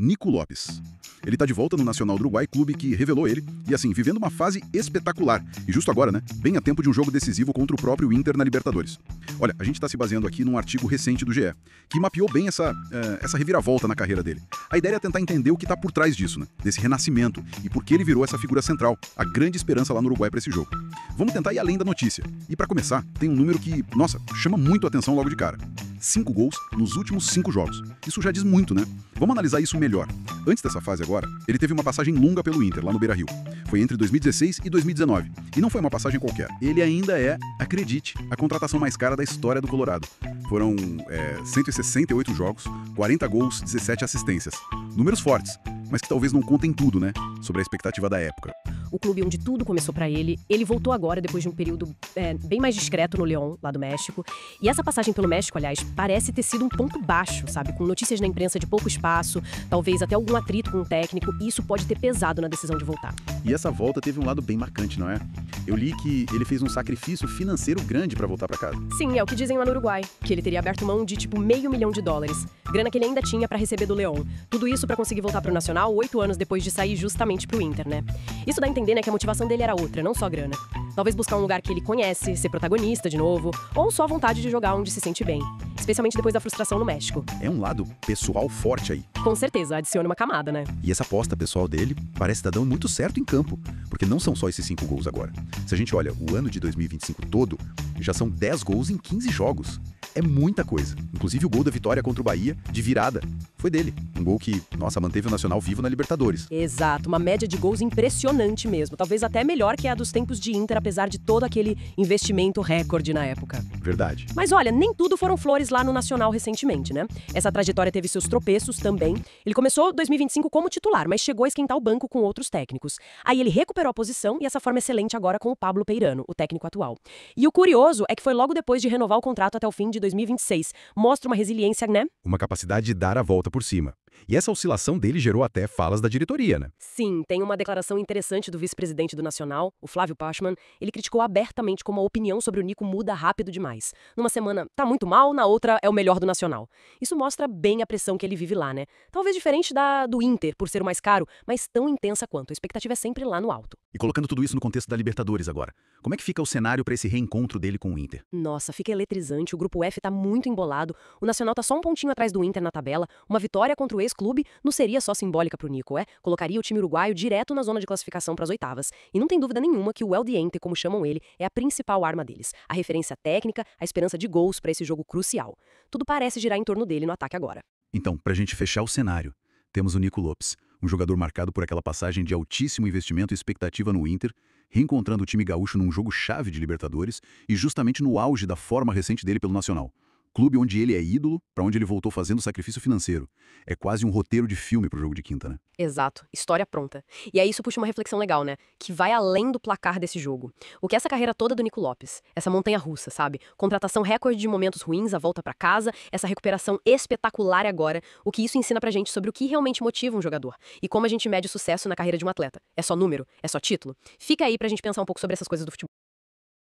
Nico Lopes. Ele tá de volta no Nacional do Uruguai, clube que revelou ele, e assim, vivendo uma fase espetacular. E justo agora, né, bem a tempo de um jogo decisivo contra o próprio Inter na Libertadores. Olha, a gente tá se baseando aqui num artigo recente do GE, que mapeou bem essa reviravolta na carreira dele. A ideia é tentar entender o que tá por trás disso, né, desse renascimento, e por que ele virou essa figura central, a grande esperança lá no Uruguai pra esse jogo. Vamos tentar ir além da notícia. E pra começar, tem um número que, nossa, chama muito a atenção logo de cara. 5 gols nos últimos 5 jogos. Isso já diz muito, né? Vamos analisar isso melhor. Antes dessa fase agora, ele teve uma passagem longa pelo Inter, lá no Beira-Rio. Foi entre 2016 e 2019. E não foi uma passagem qualquer. Ele ainda é, acredite, a contratação mais cara da história do Colorado. Foram 168 jogos, 40 gols, 17 assistências. Números fortes, mas que talvez não contem tudo, né? Sobre a expectativa da época. O clube onde tudo começou pra ele. Ele voltou agora depois de um período bem mais discreto no León, lá do México. E essa passagem pelo México, aliás, parece ter sido um ponto baixo, sabe? Com notícias na imprensa de pouco espaço, talvez até algum atrito com o técnico, e isso pode ter pesado na decisão de voltar. E essa volta teve um lado bem marcante, não é? Eu li que ele fez um sacrifício financeiro grande pra voltar pra casa. Sim, é o que dizem lá no Uruguai, que ele teria aberto mão de tipo $500 milhão, grana que ele ainda tinha pra receber do León. Tudo isso pra conseguir voltar pro Nacional 8 anos depois de sair justamente pro Inter, né? Isso dá a entender, né, que a motivação dele era outra, não só grana. Talvez buscar um lugar que ele conhece, ser protagonista de novo, ou só a vontade de jogar onde se sente bem. Especialmente depois da frustração no México. É um lado pessoal forte aí. Com certeza, adiciona uma camada, né? E essa aposta pessoal dele parece estar dando muito certo em campo, porque não são só esses 5 gols agora. Se a gente olha o ano de 2025 todo, já são 10 gols em 15 jogos. É muita coisa. Inclusive o gol da vitória contra o Bahia, de virada, foi dele. Um gol que, nossa, manteve o Nacional vivo na Libertadores. Exato, uma média de gols impressionante mesmo. Talvez até melhor que a dos tempos de Inter, apesar de todo aquele investimento recorde na época. Verdade. Mas olha, nem tudo foram flores lá no Nacional recentemente, né? Essa trajetória teve seus tropeços também. Ele começou 2025 como titular, mas chegou a esquentar o banco com outros técnicos. Aí ele recuperou a posição e essa forma excelente agora com o Pablo Peirano, o técnico atual. E o curioso é que foi logo depois de renovar o contrato até o fim de 2026. Mostra uma resiliência, né? Uma capacidade de dar a volta por cima. E essa oscilação dele gerou até falas da diretoria, né? Sim, tem uma declaração interessante do vice-presidente do Nacional, o Flávio Pachmann. Ele criticou abertamente como a opinião sobre o Nico muda rápido demais. Numa semana tá muito mal, na outra é o melhor do Nacional. Isso mostra bem a pressão que ele vive lá, né? Talvez diferente da do Inter, por ser o mais caro, mas tão intensa quanto. A expectativa é sempre lá no alto. E colocando tudo isso no contexto da Libertadores agora, como é que fica o cenário para esse reencontro dele com o Inter? Nossa, fica eletrizante, o grupo F tá muito embolado, o Nacional tá só um pontinho atrás do Inter na tabela, uma vitória contra o ex-clube não seria só simbólica pro Nico, colocaria o time uruguaio direto na zona de classificação pras oitavas. E não tem dúvida nenhuma que o El Diente, como chamam ele, é a principal arma deles, a referência técnica, a esperança de gols pra esse jogo crucial. Tudo parece girar em torno dele no ataque agora. Então, pra gente fechar o cenário, temos o Nico Lopes, um jogador marcado por aquela passagem de altíssimo investimento e expectativa no Inter, reencontrando o time gaúcho num jogo-chave de Libertadores e justamente no auge da forma recente dele pelo Nacional. Clube onde ele é ídolo, pra onde ele voltou fazendo sacrifício financeiro. É quase um roteiro de filme pro jogo de quinta, né? Exato, história pronta. E aí isso puxa uma reflexão legal, né? Que vai além do placar desse jogo. O que é essa carreira toda do Nico Lopes? Essa montanha-russa, sabe? Contratação recorde de momentos ruins, a volta pra casa, essa recuperação espetacular agora. O que isso ensina pra gente sobre o que realmente motiva um jogador. E como a gente mede o sucesso na carreira de um atleta. É só número? É só título? Fica aí pra gente pensar um pouco sobre essas coisas do futebol.